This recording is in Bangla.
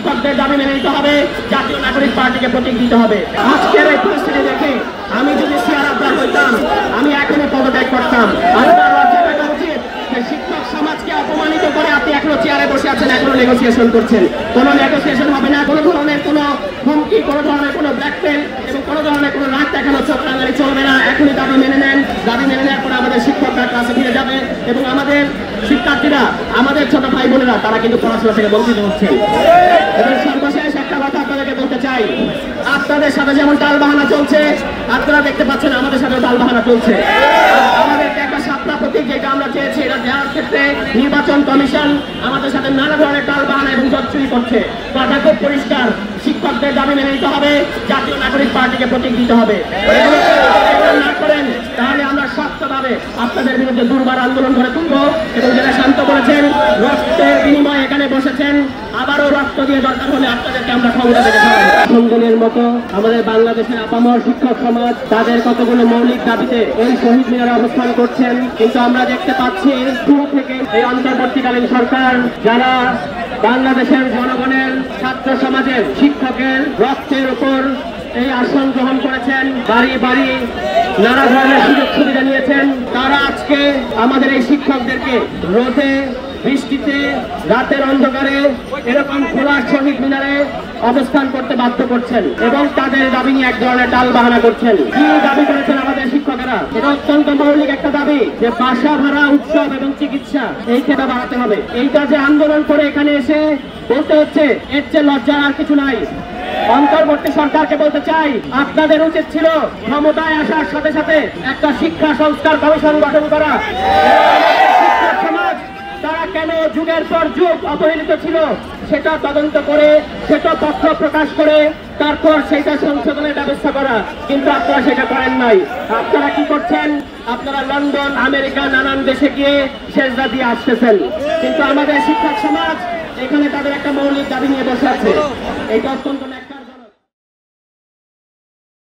শিক্ষকদের দাবি মেনে নিতে হবে, জাতীয় নাগরিক পার্টিকে প্রতীক দিতে হবে। আজকের এই পরিস্থিতি দেখে আমি যদি সিআর আবদার হইতাম, আমি এখনো পদত্যাগ করতাম। আপনার লজ্জা থাকা উচিত যে শিক্ষক সমাজকে অপমানিত করে আপনি এখনো চেয়ারে বসে আছেন, এখনো নেগোসিয়েশন করছেন। কোনো নেগোসিয়েশন হবে না, কোনো ধরনের কোনো হুমকি, কোনো ধরনের কোনো ব্ল্যাকমেল এবং কোনো ধরনের কোনো রাগ দেখানো, চোখ রাঙানি চলবে না। এখনই দাবি মেনে নেন। দাবি মেনে নেওয়ার পরে আমাদের শিক্ষকরা ক্লাসে ফিরে যাবে এবং আমাদের শিক্ষার্থীরা, আমাদের ছোট ভাই বোনেরা তারা কিন্তু পড়াশোনা থেকে বঞ্চিত হচ্ছে। এবং সর্বশেষ একটা কথা আপনাদেরকে বলতে চাই, আপনাদের সাথে যেমন টাল বাহানা চলছে, আপনারা দেখতে পাচ্ছেন আমাদের সাথে টাল বাহানা চলছে। আমাদের একটা সাতটা প্রতীক যেটা আমরা চেয়েছি, এটা দেওয়ার ক্ষেত্রে নির্বাচন কমিশন আমাদের সাথে নানা ধরনের টাল বাহানা এবং জটচুরি করছে। কথা খুব পরিষ্কার, শিক্ষকদের দাবি মেনে নিতে হবে, জাতীয় নাগরিক পার্টিকে প্রতীক দিতে হবে। না করেন তাহলে আমরা শক্তভাবে আপনাদের বিরুদ্ধে দুর্বার আন্দোলন করে তুলব। এবং যারা শান্ত বলেছেন, রক্তের বিনিময়ে এখানে বসেছেন, আবারও রক্ত দিয়ে দরকার হলে আপনাদেরকে আমরা ক্ষমতা থেকে সরাই। সন্ধানের মতো আমাদের বাংলাদেশের আপামর শিক্ষক সমাজ তাদের কতগুলো মৌলিক দাবিতে এই শহীদ মিনারে অবস্থান করছেন, কিন্তু আমরা দেখতে পাচ্ছি শুরু থেকে এই অন্তর্বর্তীকালীন সরকার যারা বাংলাদেশের জনগণের, ছাত্র সমাজের, শিক্ষকের রক্তের উপর এই আসন গ্রহণ করেছেন, বাড়ি বাড়ি নানা ধরনের সুযোগ সুবিধা নিয়েছেন, তারা আজকে আমাদের এই শিক্ষকদেরকে রোদে, বৃষ্টিতে, রাতের অন্ধকারে এরকম খোলা শহীদ মিনারে অবস্থান করতে বাধ্য করছেন এবং তাদের দাবি নিয়ে এক ধরনের টাল বাহানা করছেন। কি দাবি করেছেন আমাদের শিক্ষকেরা? এটা অত্যন্ত মৌলিক একটা দাবি যে বাসা ভাড়া, উৎসব এবং চিকিৎসা এই খেতা বাড়াতে হবে। এইটা যে আন্দোলন করে এখানে এসে বলতে হচ্ছে, এর চেয়ে লজ্জার আর কিছু নাই। অন্তর্বর্তী সরকারকে বলতে চাই, আপনাদের উচিত ছিল ক্ষমতায় আসার সাথে সাথে একটা শিক্ষা সংস্কার কমিশন গঠন করা। শিক্ষক সমাজ তারা কেন যুগের পর যুগ অবহেলিত ছিল সেটা তদন্ত করে, সেটা তথ্য প্রকাশ করে তারপর সেটা সংশোধনের ব্যবস্থা করা, কিন্তু আপনারা সেটা করেন নাই। আপনারা কি করছেন? আপনারা লন্ডন, আমেরিকা, নানান দেশে গিয়ে সেজদা দিয়ে আসতেছেন, কিন্তু আমাদের শিক্ষক সমাজ এখানে তাদের একটা মৌলিক দাবি নিয়ে বসে আছে। এটা অত্যন্ত